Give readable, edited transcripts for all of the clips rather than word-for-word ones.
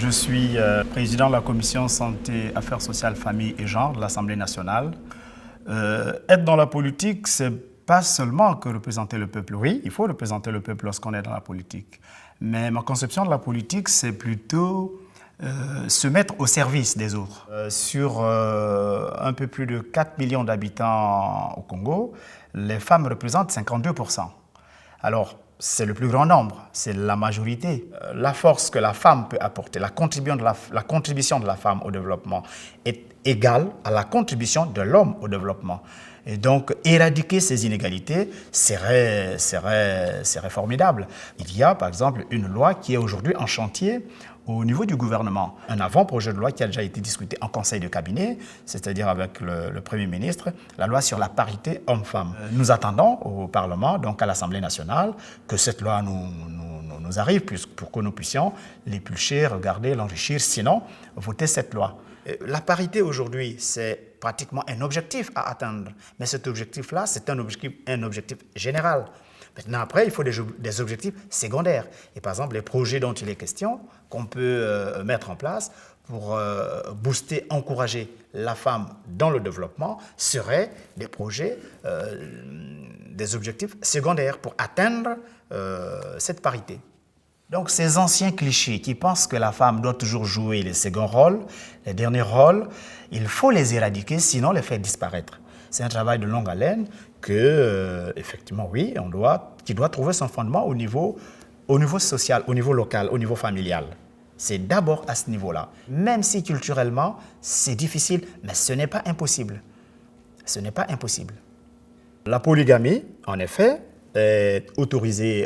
Je suis président de la commission santé, affaires sociales, famille et genre de l'Assemblée nationale. Être dans la politique, c'est pas seulement que représenter le peuple. Oui, il faut représenter le peuple lorsqu'on est dans la politique. Mais ma conception de la politique, c'est plutôt se mettre au service des autres. Sur un peu plus de 4 millions d'habitants au Congo, les femmes représentent 52%. Alors, c'est le plus grand nombre, c'est la majorité. La force que la femme peut apporter, la contribution de la femme au développement est égale à la contribution de l'homme au développement. Et donc, éradiquer ces inégalités serait formidable. Il y a, par exemple, une loi qui est aujourd'hui en chantier au niveau du gouvernement. Un avant-projet de loi qui a déjà été discuté en conseil de cabinet, c'est-à-dire avec le Premier ministre, la loi sur la parité homme-femme. Nous attendons au Parlement, donc à l'Assemblée nationale, que cette loi nous arrive pour que nous puissions l'éplucher, regarder, l'enrichir, sinon voter cette loi. La parité aujourd'hui, c'est pratiquement un objectif à atteindre, mais cet objectif-là, c'est un objectif général. Maintenant, après, il faut des objectifs secondaires. Et par exemple, les projets dont il est question, qu'on peut mettre en place pour booster, encourager la femme dans le développement, seraient des projets, des objectifs secondaires pour atteindre cette parité. Donc, ces anciens clichés qui pensent que la femme doit toujours jouer les seconds rôles, les derniers rôles, il faut les éradiquer, sinon les faire disparaître. C'est un travail de longue haleine que, effectivement, oui, qui doit trouver son fondement au niveau social, au niveau local, au niveau familial. C'est d'abord à ce niveau-là. Même si culturellement, c'est difficile, mais ce n'est pas impossible. Ce n'est pas impossible. La polygamie, en effet, est autorisée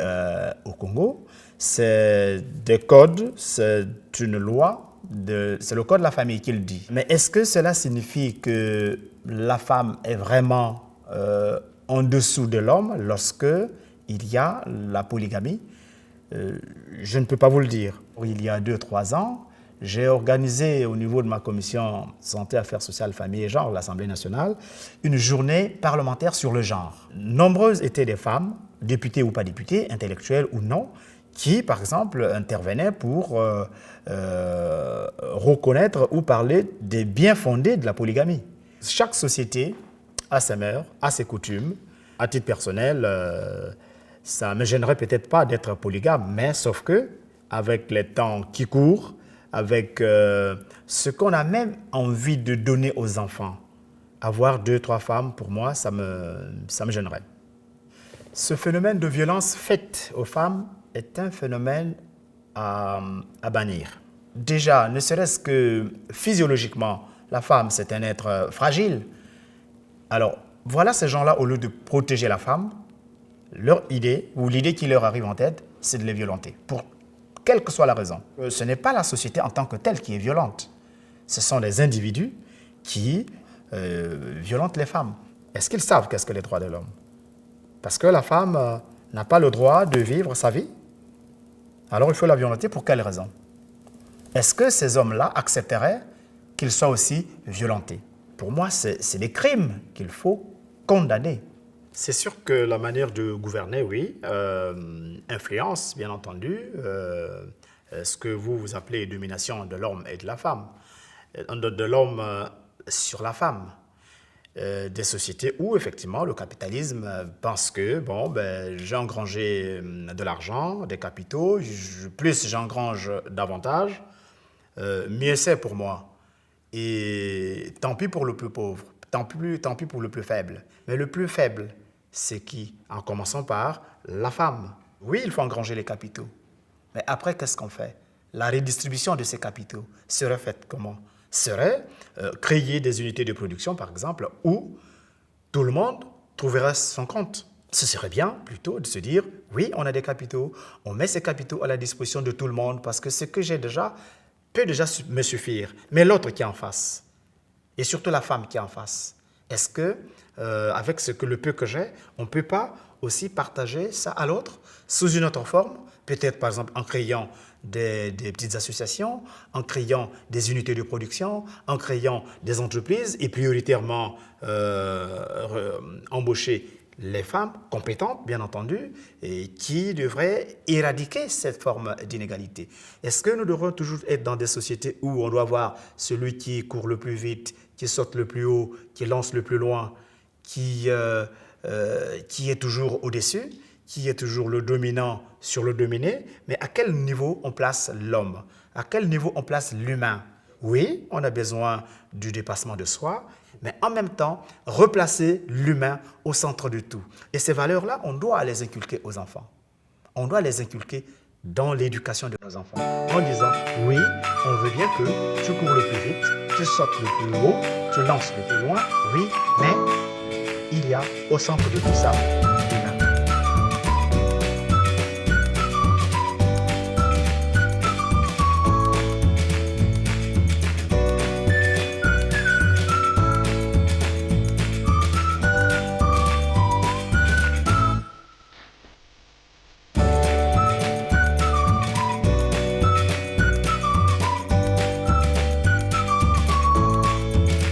au Congo. C'est des codes, c'est une loi, c'est le code de la famille qui le dit. Mais est-ce que cela signifie que la femme est vraiment en dessous de l'homme lorsque il y a la polygamie? Je ne peux pas vous le dire. Il y a 2-3 ans, j'ai organisé au niveau de ma commission santé, affaires sociales, famille et genre, l'Assemblée nationale, une journée parlementaire sur le genre. Nombreuses étaient des femmes, députées ou pas députées, intellectuelles ou non, qui, par exemple, intervenaient pour reconnaître ou parler des biens fondés de la polygamie. Chaque société a ses mœurs, a ses coutumes. À titre personnel, ça ne me gênerait peut-être pas d'être polygame, mais sauf que, avec les temps qui courent, avec ce qu'on a même envie de donner aux enfants, avoir 2-3 femmes, pour moi, ça me gênerait. Ce phénomène de violence faite aux femmes est un phénomène à bannir. Déjà, ne serait-ce que physiologiquement, la femme, c'est un être fragile. Alors, voilà ces gens-là, au lieu de protéger la femme, leur idée, ou l'idée qui leur arrive en tête, c'est de les violenter, pour quelle que soit la raison. Ce n'est pas la société en tant que telle qui est violente. Ce sont des individus qui violentent les femmes. Est-ce qu'ils savent qu'est-ce que les droits de l'homme? Parce que la femme n'a pas le droit de vivre sa vie. Alors il faut la violenter pour quelle raison? Est-ce que ces hommes-là accepteraient qu'ils soient aussi violentés? Pour moi, c'est des crimes qu'il faut condamner. C'est sûr que la manière de gouverner, oui, influence, bien entendu, ce que vous appelez domination de l'homme et de la femme, de l'homme sur la femme. Des sociétés où, effectivement, le capitalisme pense que, bon, j'ai engrangé de l'argent, des capitaux, plus j'engrange davantage, mieux c'est pour moi. Et tant pis pour le plus pauvre, tant pis pour le plus faible. Mais le plus faible, c'est qui? En commençant par la femme. Oui, il faut engranger les capitaux. Mais après, qu'est-ce qu'on fait? La redistribution de ces capitaux serait faite comment? Serait créer des unités de production, par exemple, où tout le monde trouverait son compte. Ce serait bien, plutôt, de se dire, oui, on a des capitaux, on met ces capitaux à la disposition de tout le monde, parce que ce que j'ai déjà peut déjà me suffire. Mais l'autre qui est en face, et surtout la femme qui est en face, est-ce que, avec ce que le peu que j'ai, on ne peut pas aussi partager ça à l'autre, sous une autre forme, peut-être par exemple en créant des petites associations, en créant des unités de production, en créant des entreprises et prioritairement embaucher les femmes compétentes, bien entendu, et qui devraient éradiquer cette forme d'inégalité. Est-ce que nous devrons toujours être dans des sociétés où on doit voir celui qui court le plus vite, qui saute le plus haut, qui lance le plus loin, qui est toujours au-dessus, qui est toujours le dominant sur le dominé, mais à quel niveau on place l'homme? À quel niveau on place l'humain? Oui, on a besoin du dépassement de soi, mais en même temps, replacer l'humain au centre de tout. Et ces valeurs-là, on doit les inculquer aux enfants. On doit les inculquer dans l'éducation de nos enfants, en disant, oui, on veut bien que tu cours le plus vite, tu sautes le plus haut, tu lances le plus loin, oui, mais il y a au centre de tout ça